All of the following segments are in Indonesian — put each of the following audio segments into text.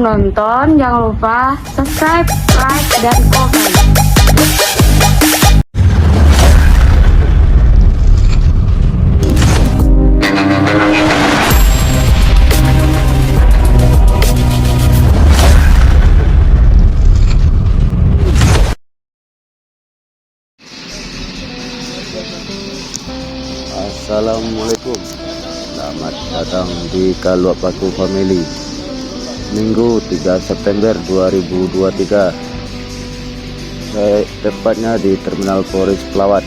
nonton, jangan lupa subscribe, like, dan komen. Assalamualaikum, selamat datang di Kaluap Paku Family. Minggu 3 September 2023. Saya tepatnya di Terminal Polres Pelawat.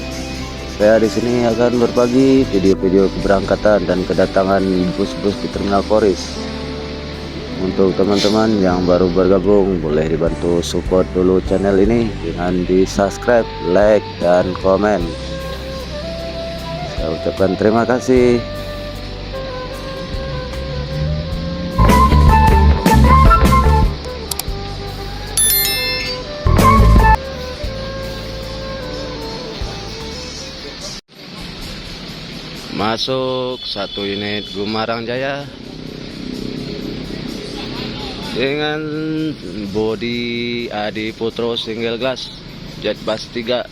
Saya di sini akan berbagi video-video keberangkatan dan kedatangan bus-bus di Terminal Polres. Untuk teman-teman yang baru bergabung, boleh dibantu support dulu channel ini dengan di subscribe, like, dan komen. Saya ucapkan terima kasih. Masuk satu unit Gumarang Jaya dengan bodi Adi Putro single glass jet bus 3.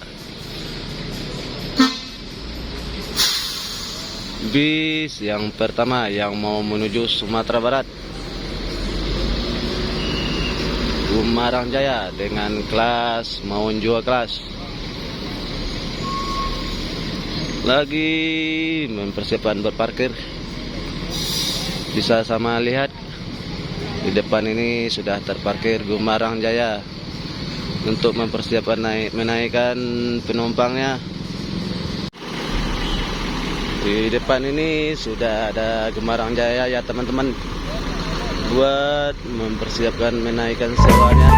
Bis yang pertama yang mau menuju Sumatera Barat, Gumarang Jaya dengan kelas Maun Jua kelas. Lagi mempersiapkan berparkir. Bisa sama lihat di depan ini sudah terparkir Gumarang Jaya untuk mempersiapkan menaikkan penumpangnya. Di depan ini sudah ada Gumarang Jaya ya teman-teman, buat mempersiapkan menaikkan sewanya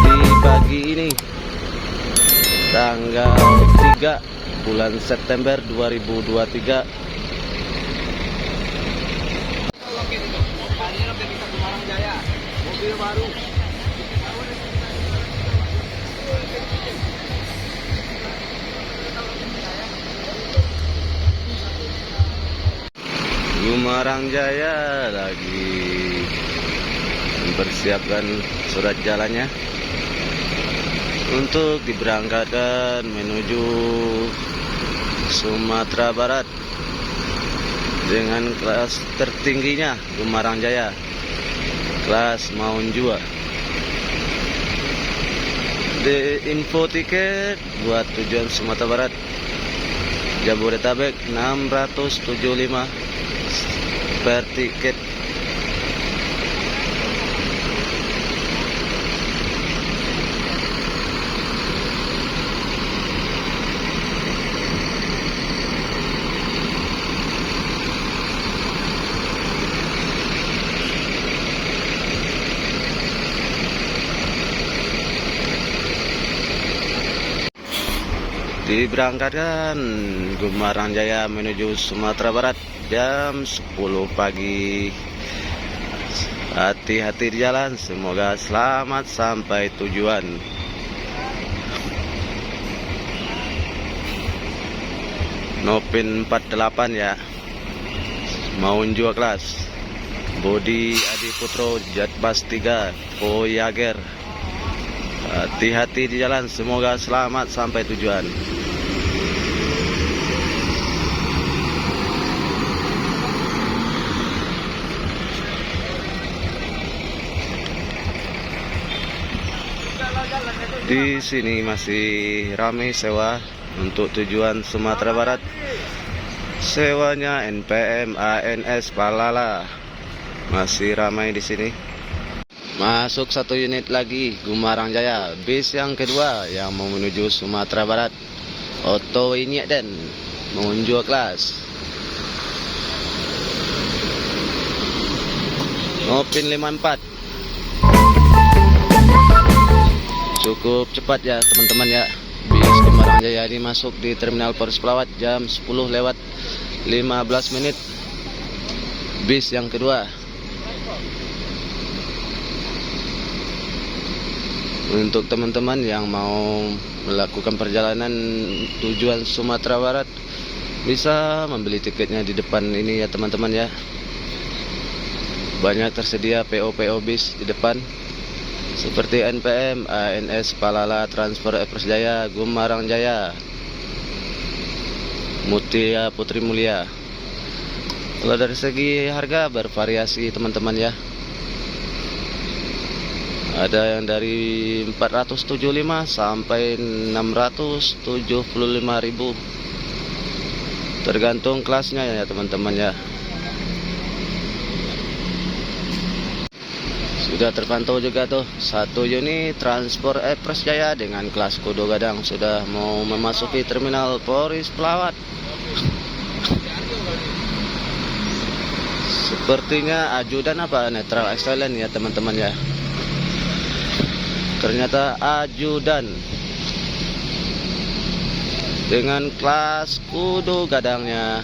di pagi ini tanggal 3 bulan September 2023. Mobil baru. Gumarang Jaya lagi mempersiapkan surat jalannya untuk diberangkatkan menuju Sumatera Barat dengan kelas tertingginya Gumarang Jaya, kelas Maun Jua. Di info tiket buat tujuan Sumatera Barat Jabodetabek 675 per tiket. Diberangkatkan Gumarang Jaya menuju Sumatera Barat jam 10 pagi. Hati-hati di jalan, semoga selamat sampai tujuan. Nopin 48 ya, Maun Jua kelas, bodi Adi Putro jet bus 3 Voyager. Hati-hati di jalan, semoga selamat sampai tujuan. Di sini masih ramai sewa untuk tujuan Sumatera Barat. Sewanya NPM ANS Palala masih ramai di sini. Masuk satu unit lagi Gumarang Jaya, bis yang kedua yang mau menuju Sumatera Barat, Oto Inyek dan mengunjung kelas Nopin 54. Cukup cepat ya teman-teman ya. Bis Gumarang Jaya ini masuk di Terminal Polres Pelawat jam 10:15 menit. Bis yang kedua. Untuk teman-teman yang mau melakukan perjalanan tujuan Sumatera Barat, bisa membeli tiketnya di depan ini ya teman-teman ya. Banyak tersedia PO-PO bis di depan seperti NPM, ANS, Palala, Transport Ekspres Jaya, Gumarang Jaya, Mutia, Putri Mulia. Kalau dari segi harga bervariasi teman-teman ya. Ada yang dari 475 sampai 675.000. Tergantung kelasnya ya teman-teman ya. Sudah terpantau juga tuh satu unit Transport Ekspres Jaya dengan kelas Kudo Gadang sudah mau memasuki terminal Poris Pelawat. Sepertinya ajudan apa netral excellent ya teman-teman ya. Ternyata ajudan dengan kelas Kudo Gadangnya.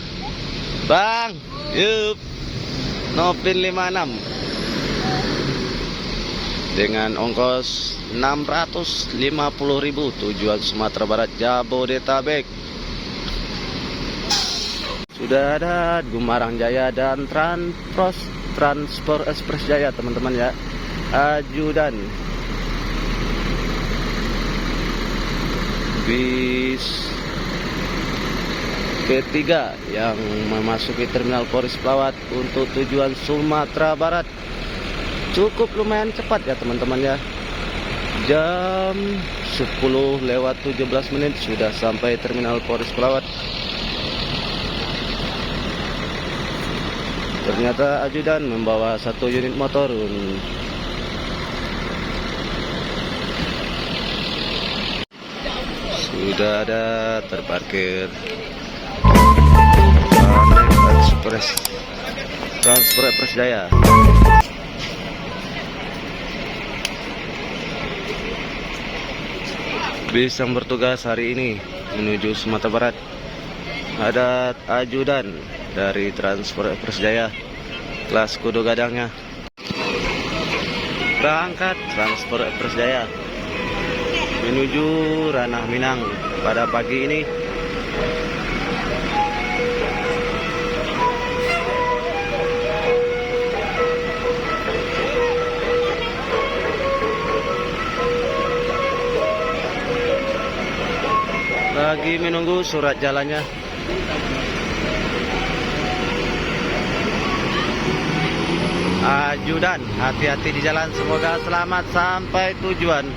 Bang, yup, Nopin 56 dengan ongkos 650.000 tujuan Sumatera Barat Jabodetabek. Sudah ada Gumarang Jaya dan Transport Ekspres Jaya teman-teman ya. Ajudan bis ketiga yang memasuki terminal Poris Pelawat untuk tujuan Sumatera Barat. Cukup lumayan cepat ya teman-teman ya. Jam 10:17 sudah sampai terminal Poris Pelawat. Ternyata ajudan membawa satu unit motor. Sudah ada terparkir Transport Ekspres Jaya. Bis yang bertugas hari ini menuju Sumatera Barat. Ada ajudan dari Transport Ekspres Jaya, kelas Kudo Gadangnya. Berangkat Transport Ekspres Jaya menuju Ranah Minang pada pagi ini. Lagi menunggu surat jalannya. Ajudan, hati-hati di jalan, semoga selamat sampai tujuan.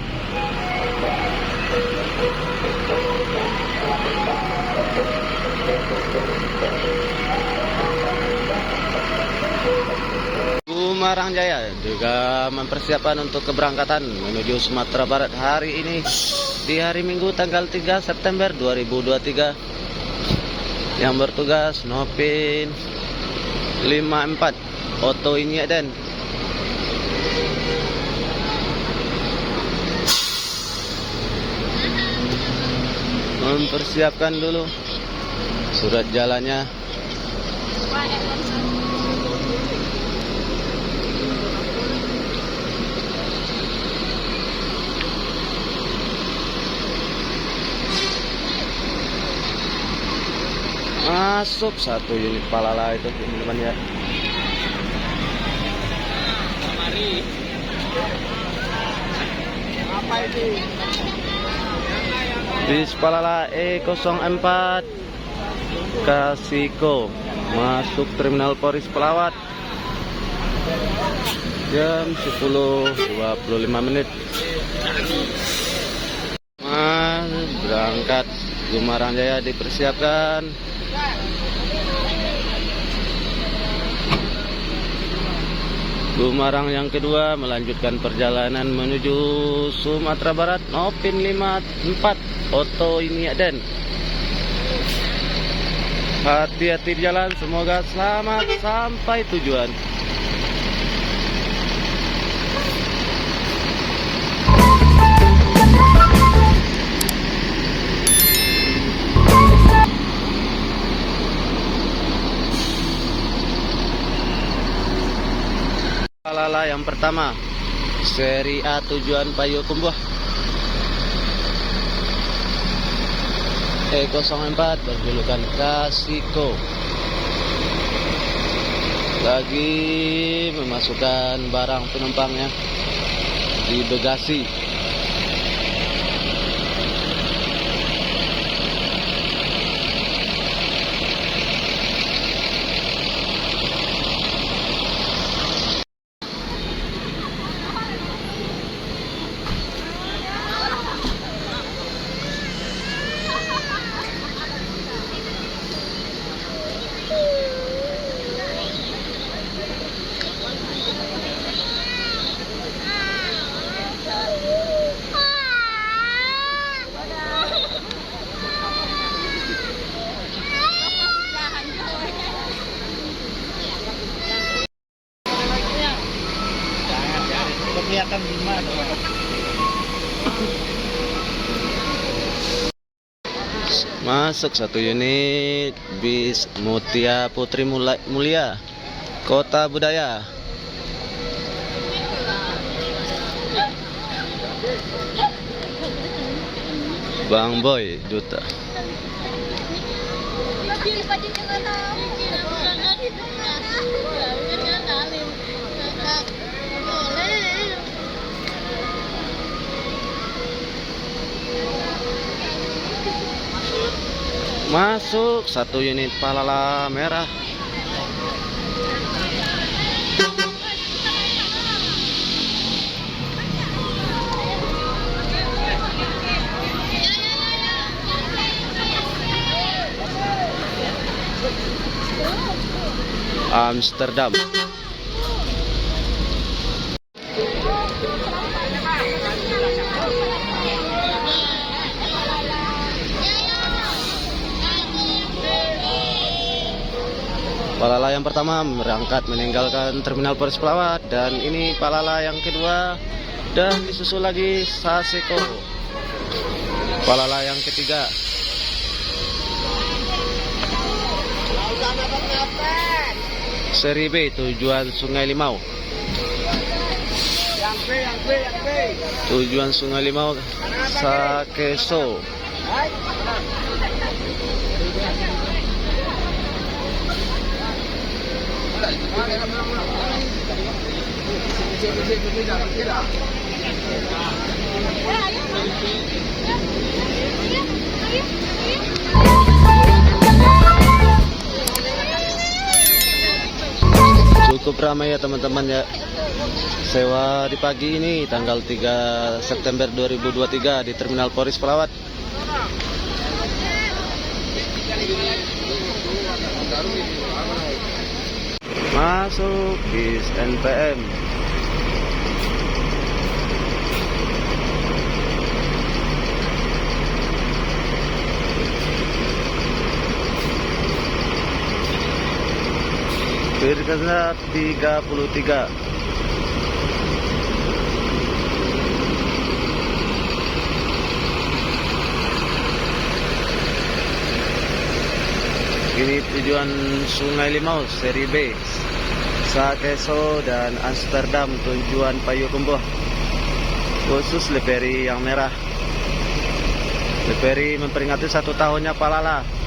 Gumarang Jaya juga mempersiapkan untuk keberangkatan menuju Sumatera Barat hari ini di hari Minggu tanggal 3 September 2023. Yang bertugas Nopin 54 Oto Inyaden. Mempersiapkan dulu surat jalannya. Masuk satu unit Palala itu teman-teman ya. Apa itu? Bis Palala E04 Kasiko masuk terminal Poris Pelawat jam 10:25. Berangkat Gumarang Jaya dipersiapkan. Gumarang yang kedua melanjutkan perjalanan menuju Sumatera Barat Nopin 54 Oto Inyaden. Hati-hati di jalan, semoga selamat sampai tujuan. Palala yang pertama, seri A tujuan Payakumbuh. E04 berjulukan Kasiko. lagi memasukkan barang penumpangnya di bagasi. Kelihatan gimana? Masuk 1 unit bis Mutia Putri Mulia, Kota Budaya. Bang Boy Duta. Masuk 1 unit Palala merah. Amsterdam. Palala yang pertama berangkat meninggalkan Terminal Poris Pelawat, dan ini Palala yang kedua, dan disusul lagi Saseko. Palala yang ketiga. Seri B tujuan Sungai Limau. Tujuan Sungai Limau Sakeso. Cukup ramai ya teman-teman ya. Sewa di pagi ini tanggal 3 September 2023 di Terminal Poris Pelawat. Masuk bis NPM. Berkesat 33. Ini tujuan Sungai Limau seri B, Sakeso dan Amsterdam tujuan Payakumbuh. Khusus Leperi yang merah. Leperi memperingati 1 tahunnya Palala.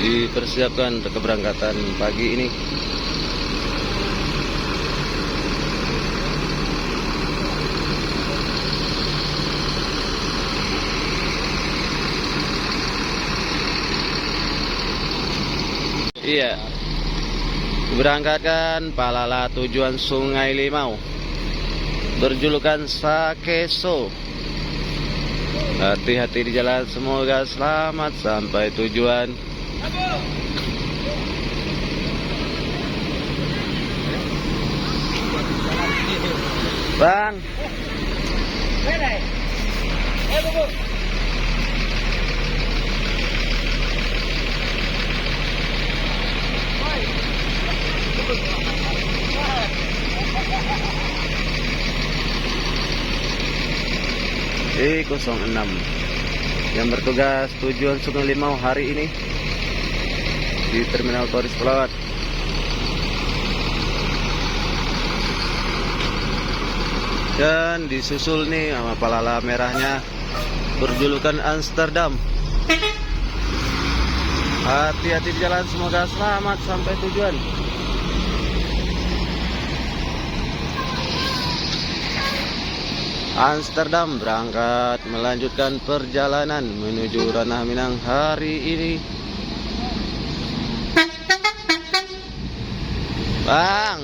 Dipersiapkan untuk keberangkatan pagi ini. Iya, keberangkatan Palala tujuan Sungai Limau berjulukan Sakeso. Hati-hati di jalan, semoga selamat sampai tujuan. Bang. E06 yang bertugas tujuan Sungai Limau hari ini di Terminal Toris Pelawat. Dan disusul nih sama palala merahnya berjulukan Amsterdam. Hati-hati di jalan, semoga selamat sampai tujuan. Amsterdam berangkat melanjutkan perjalanan menuju Ranah Minang hari ini. Bang,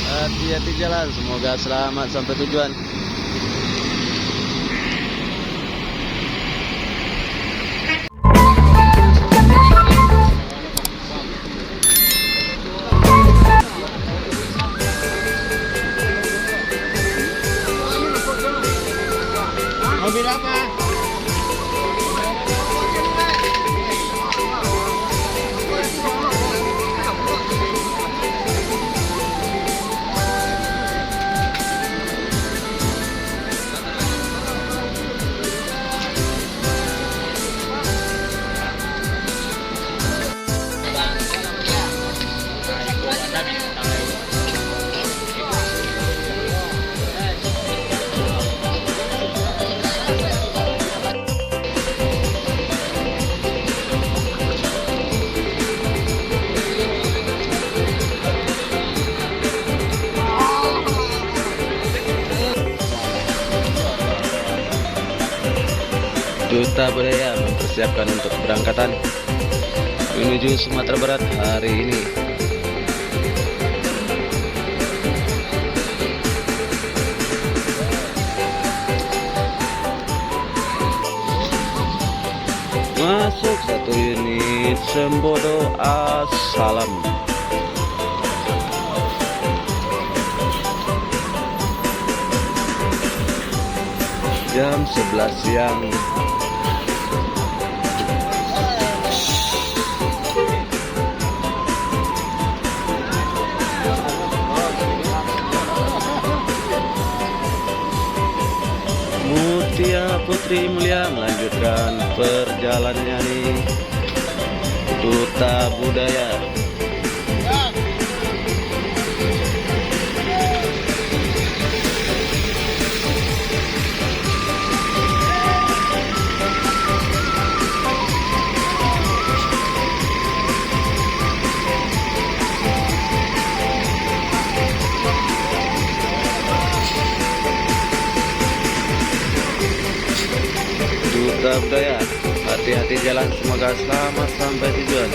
hati-hati jalan, semoga selamat sampai tujuan. Mobil apa? Duta Budaya mempersiapkan untuk keberangkatan menuju Sumatera Barat hari ini. Masuk satu unit Sembodo Asalam. Jam 11 siang. Mutia Putri Mulia melanjutkan perjalanannya nih. Duta Budaya. Duta Budaya, hati-hati jalan, semoga selamat sampai tujuan.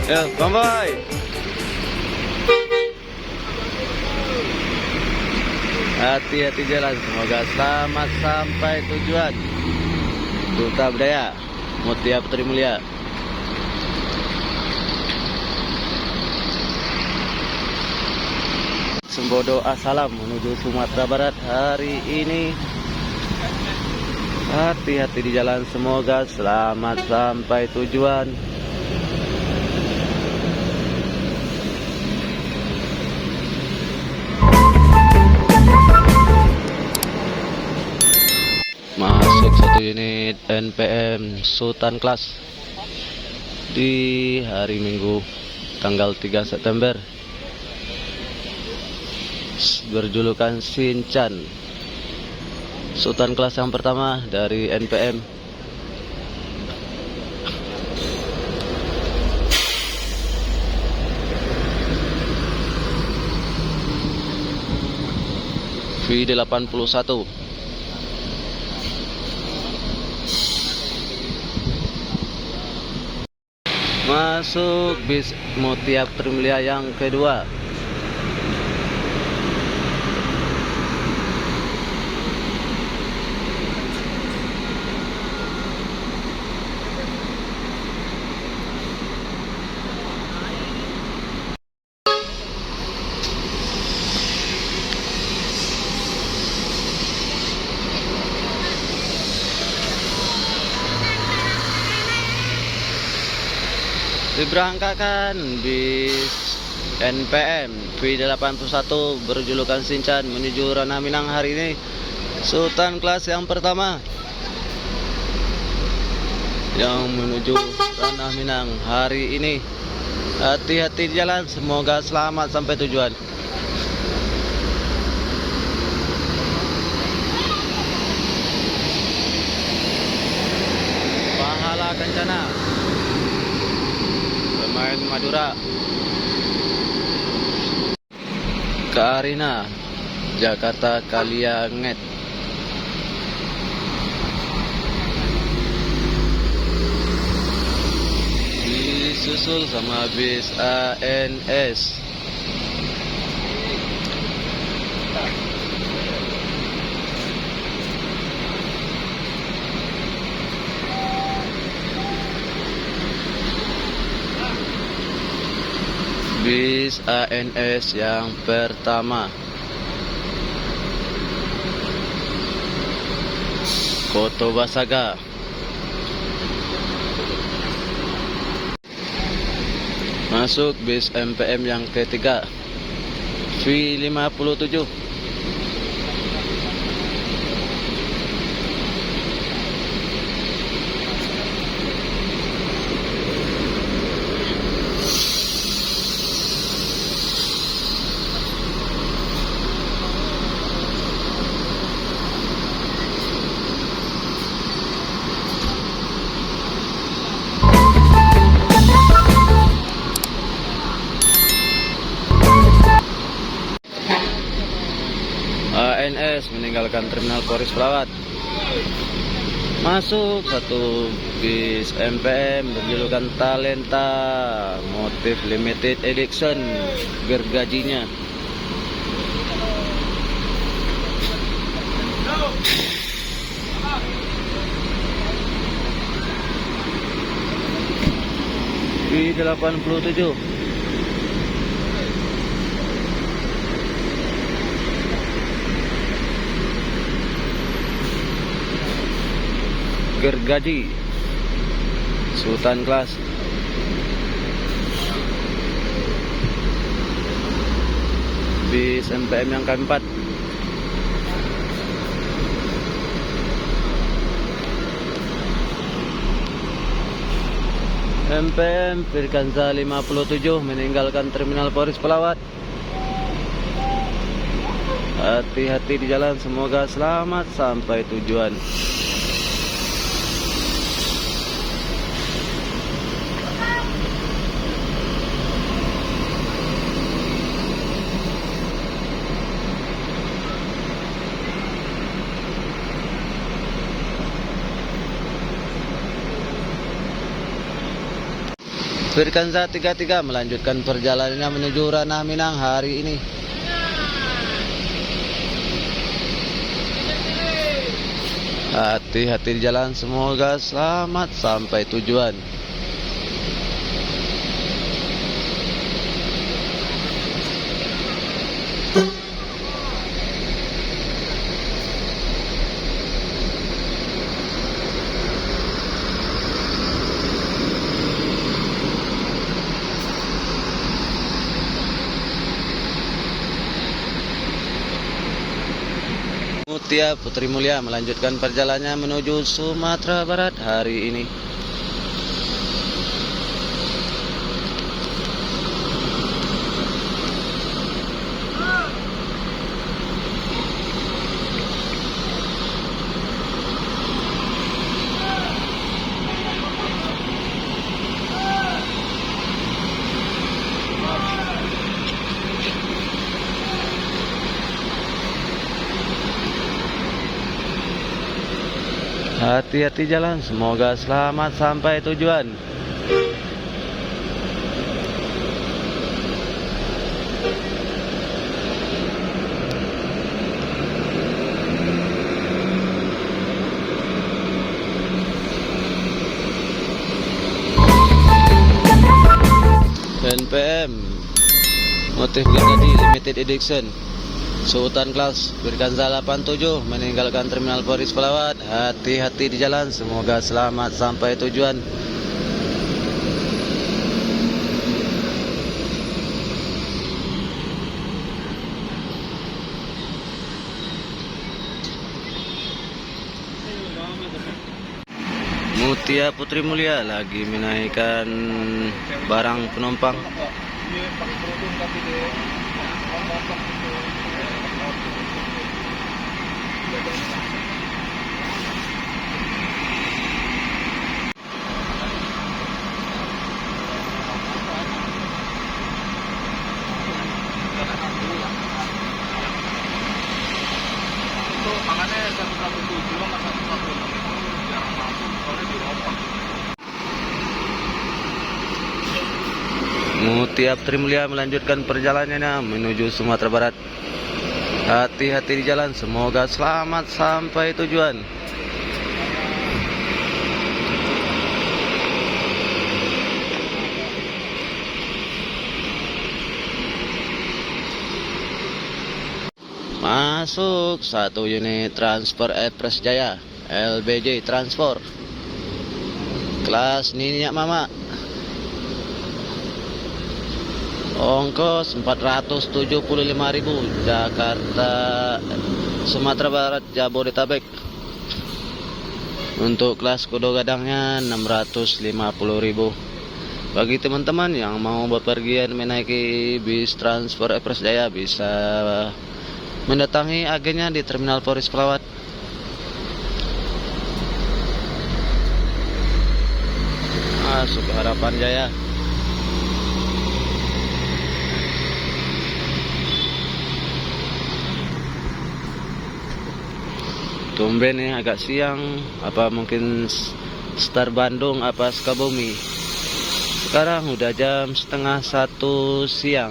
Ya, bye-bye. Hati-hati jalan, semoga selamat sampai tujuan. Duta Budaya, Mutia Putri Mulia. Sembodo Asalam menuju Sumatera Barat hari ini. Hati-hati di jalan, semoga selamat sampai tujuan. Masuk satu unit NPM Sultan Class di hari Minggu tanggal 3 September. Berjulukan Shinchan. Sultan Kelas yang pertama dari NPM. V81. Masuk bis Mutia Putri Mulia yang kedua. Diberangkatkan bis NPM V81 berjulukan Shinchan menuju Ranah Minang hari ini. Sultan kelas yang pertama yang menuju Ranah Minang hari ini. Hati-hati di jalan, semoga selamat sampai tujuan. Pahala Kencana, pemain Madura. Karina, Jakarta Kalianget. Disusul sama bis ANS. Bis ANS yang pertama, Koto Basaga. Masuk bis MPM yang ketiga, V57. ANS meninggalkan terminal Polres Pelawat. Masuk satu bis MPM berjulukan Talenta, motif limited edition, gergajinya. V87 gergaji, Sultan kelas. Bis MPM yang keempat, MPM Firkanza 57 meninggalkan terminal Polres Pelawat. Hati-hati di jalan, semoga selamat sampai tujuan. Firkanza 33 melanjutkan perjalanannya menuju Ranah Minang hari ini. Hati-hati di jalan, semoga selamat sampai tujuan. Mutia Putri Mulia melanjutkan perjalanannya menuju Sumatera Barat hari ini. Hati-hati jalan, semoga selamat sampai tujuan. NPM motif gergaji limited edition, Sultan kelas Firkanza 87 meninggalkan terminal Polres Pelawat. Hati-hati di jalan, semoga selamat sampai tujuan. Mutia Putri Mulia lagi menaikkan barang penumpang. Mutia Putri Mulia melanjutkan perjalanannya menuju Sumatera Barat. Hati-hati di jalan, semoga selamat sampai tujuan. Masuk satu unit transfer Express Jaya LBJ Transport kelas Niniak Mama. Ongkos 475.000 Jakarta Sumatera Barat Jabodetabek. Untuk kelas Kudo Gadangnya 650.000. Bagi teman-teman yang mau bepergian menaiki bis transfer Express Jaya bisa mendatangi agennya di Terminal Poris Pelawat. Masuk ke Harapan Jaya. Tumben nih agak siang, apa mungkin start Bandung apa Sukabumi. Sekarang udah jam 12:30 siang.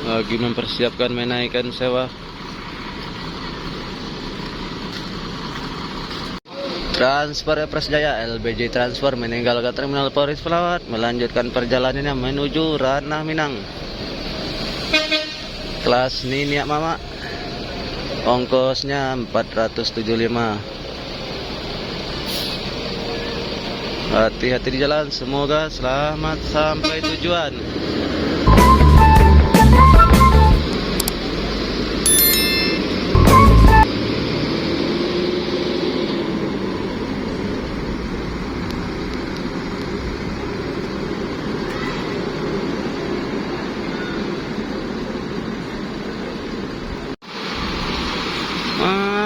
Lagi mempersiapkan menaikkan sewa. Transfer Express Jaya LBJ Transfer meninggalkan Terminal Poris Pelawat, melanjutkan perjalanannya menuju Ranah Minang. Kelas Niniak Mama. Ongkosnya 475. Hati-hati di jalan, semoga selamat sampai tujuan.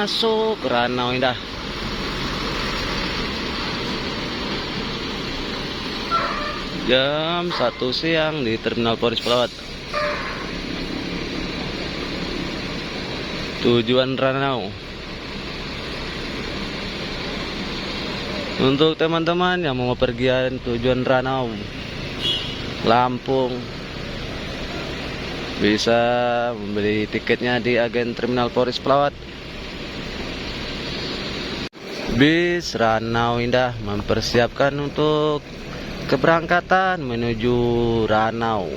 Masuk Ranau Indah. Jam 1 siang di Terminal Poris Pelawat. Tujuan Ranau. Untuk teman-teman yang mau pergian tujuan Ranau, Lampung, bisa membeli tiketnya di agen Terminal Poris Pelawat. Bis Ranau Indah mempersiapkan untuk keberangkatan menuju Ranau.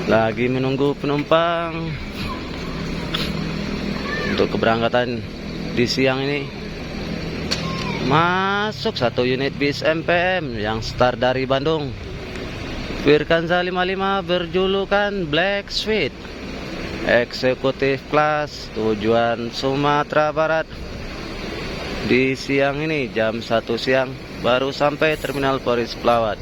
Lagi menunggu penumpang untuk keberangkatan di siang ini. Masuk satu unit bis MPM yang start dari Bandung. Firkanza 55 berjulukan Black Sweet. Eksekutif kelas tujuan Sumatera Barat. Di siang ini jam 1 siang baru sampai Terminal Poris Pelawat.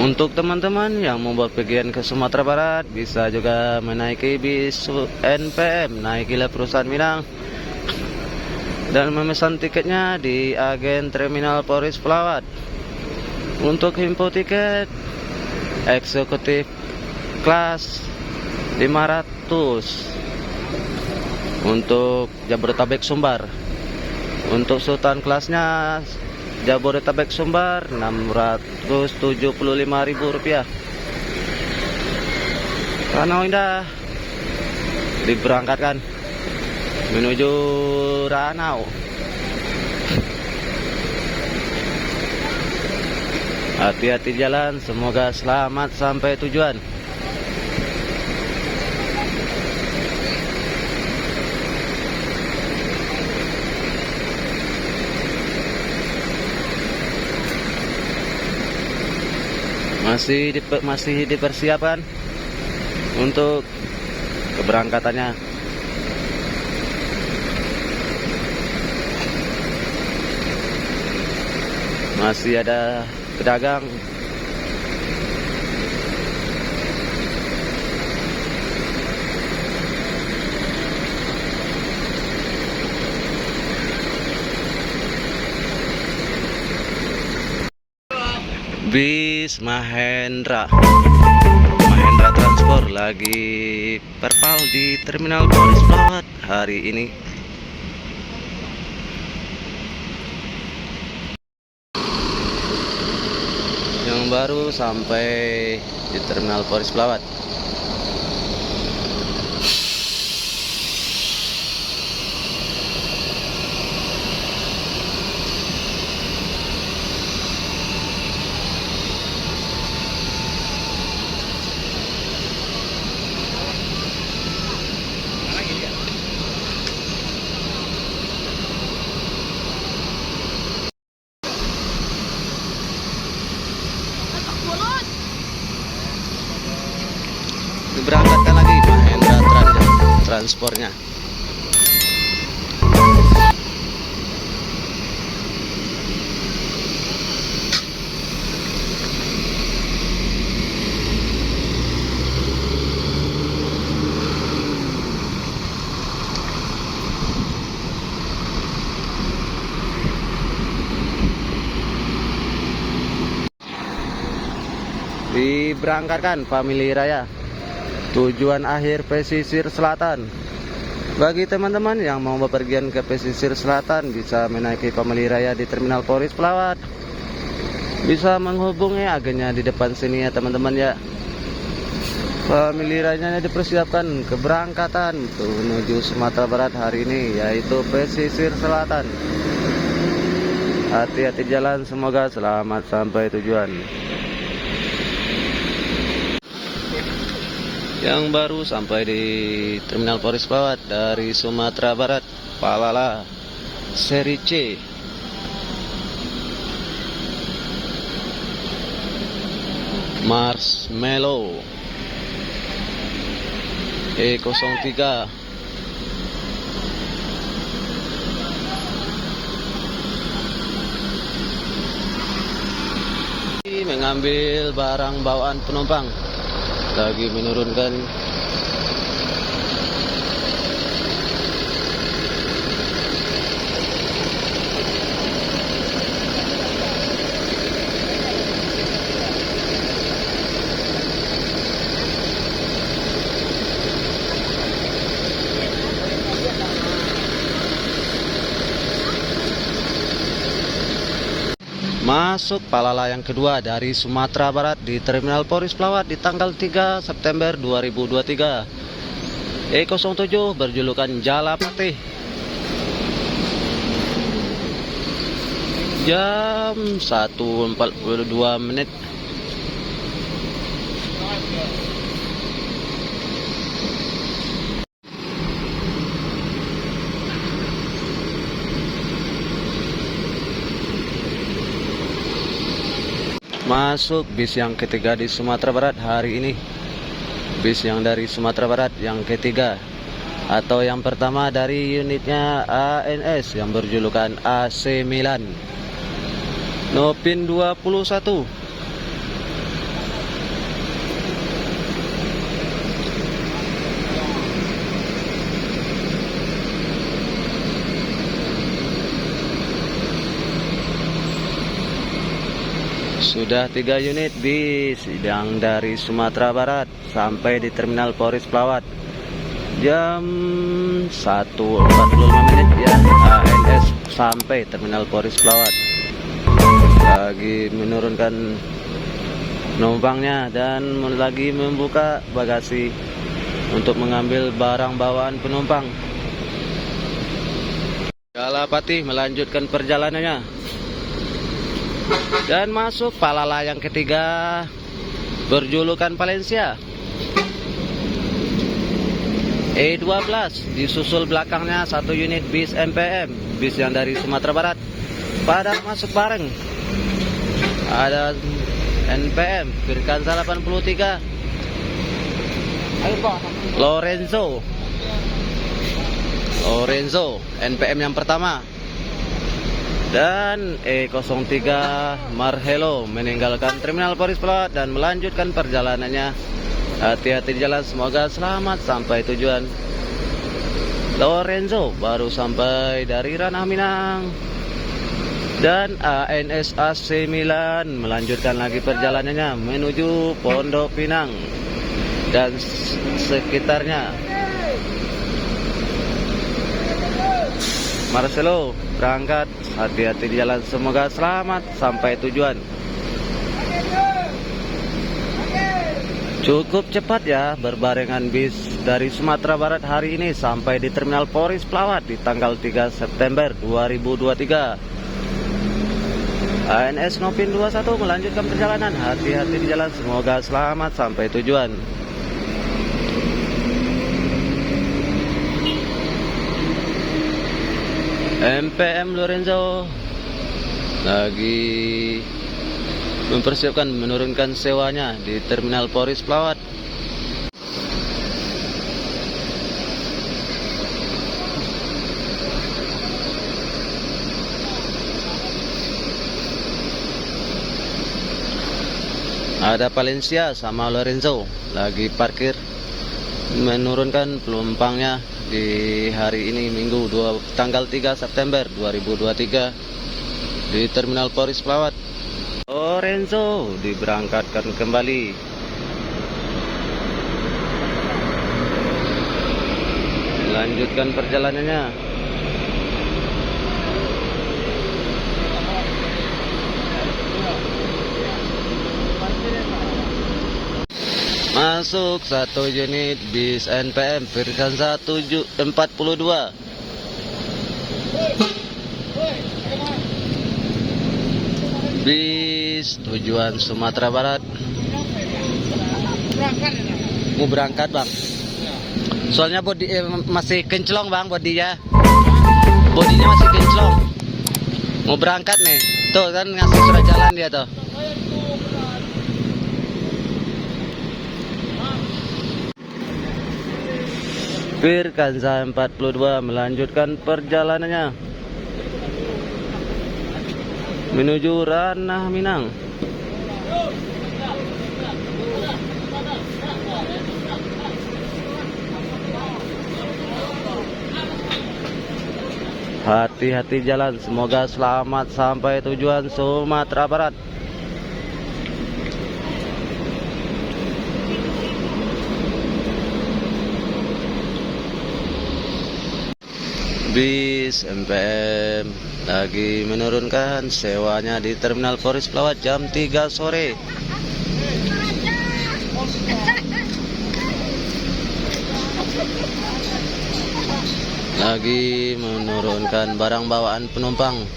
Untuk teman-teman yang mau bepergian ke Sumatera Barat, bisa juga menaiki bis NPM, naikilah perusahaan Minang, dan memesan tiketnya di agen Terminal Poris Pelawat. Untuk info tiket, eksekutif kelas 500 untuk Jabodetabek Sumbar. Untuk sultan kelasnya Jabodetabek Sumbar Rp675.000. Ranau Indah diberangkatkan menuju Ranau. Hati-hati jalan, semoga selamat sampai tujuan. Masih dipersiapkan untuk keberangkatannya. Masih ada pedagang. Bis Mahendra Transport lagi perpal di Terminal Poris Pelawat hari ini. Yang baru sampai di Terminal Poris Pelawat. Diberangkatkan lagi Mahendra Transportnya. Diberangkatkan Family Raya, tujuan akhir pesisir selatan. Bagi teman-teman yang mau bepergian ke pesisir selatan bisa menaiki Family Raya di Terminal Poris Pelawat. Bisa menghubungi agennya di depan sini ya teman-teman ya. Family Raya dipersiapkan keberangkatan menuju Sumatera Barat hari ini, yaitu pesisir selatan. Hati-hati jalan, semoga selamat sampai tujuan. Yang baru sampai di Terminal Poris Pelawat dari Sumatera Barat, Palala seri C. Marshmallow E03 mengambil barang bawaan penumpang, lagi menurunkan masuk Palala yang kedua dari Sumatera Barat di Terminal Poris Pelawat di tanggal 3 September 2023. E07 berjulukan Jala Patih. Jam 1.42 menit. Masuk bis yang ketiga di Sumatera Barat hari ini. Bis yang dari Sumatera Barat yang ketiga, atau yang pertama dari unitnya ANS yang berjulukan AC Milan Nopin 21. Sudah 3 unit bis yang dari Sumatera Barat sampai di Terminal Poris Pelawat. Jam 1.45 menit ya, ANS sampai Terminal Poris Pelawat. Lagi menurunkan penumpangnya dan lagi membuka bagasi untuk mengambil barang bawaan penumpang. Jala Patih melanjutkan perjalanannya. Dan masuk Palala yang ketiga berjulukan Valencia. E12 disusul belakangnya satu unit bis MPM, bis yang dari Sumatera Barat. Pada masuk bareng. Ada NPM Firkansa 83. Lorenzo NPM yang pertama. Dan E03 Marhelo meninggalkan Terminal Polres Pelawat dan melanjutkan perjalanannya. Hati-hati di jalan, semoga selamat sampai tujuan. Lorenzo baru sampai dari Ranah Minang. Dan ANS AC Milan melanjutkan lagi perjalanannya menuju Pondok Pinang dan sekitarnya. Marcelo berangkat, hati-hati di jalan, semoga selamat sampai tujuan. Cukup cepat ya berbarengan bis dari Sumatera Barat hari ini sampai di Terminal Polres Pelawat di tanggal 3 September 2023. ANS Nopin 21 melanjutkan perjalanan, hati-hati di jalan, semoga selamat sampai tujuan. MPM Lorenzo lagi mempersiapkan menurunkan sewanya di Terminal Polres Pelawat. Ada Valencia sama Lorenzo lagi parkir menurunkan penumpangnya di hari ini Minggu tanggal 3 September 2023 di Terminal Polres Pelawat. Lorenzo diberangkatkan kembali. Lanjutkan perjalanannya. Masuk satu unit bis NPM Firkansa 42. Bis tujuan Sumatera Barat. Mau berangkat bang? Soalnya bodi masih kenclong bang, bodinya masih kenclong. Mau berangkat nih, tuh kan ngasih surat jalan dia tuh. Firkansa 42 melanjutkan perjalanannya menuju Ranah Minang. Hati-hati jalan, semoga selamat sampai tujuan Sumatera Barat. Bis MPM lagi menurunkan sewanya di Terminal Polres Pelawat jam 3 sore. Lagi menurunkan barang bawaan penumpang.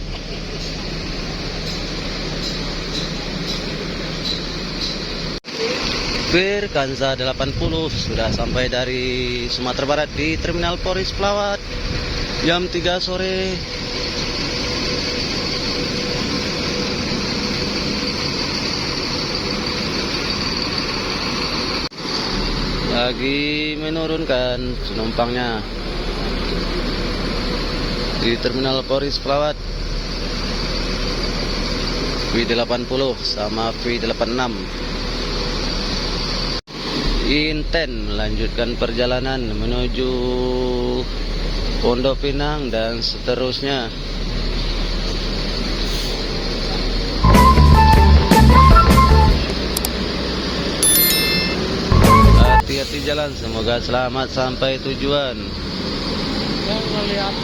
Firkansa 80 sudah sampai dari Sumatera Barat di Terminal Polres Pelawat jam 3 sore. Lagi menurunkan penumpangnya di Terminal Polres Pelawat. V80 sama V86. Inten melanjutkan perjalanan menuju Pondok Pinang dan seterusnya. Hati-hati jalan, semoga selamat sampai tujuan. Yang melihat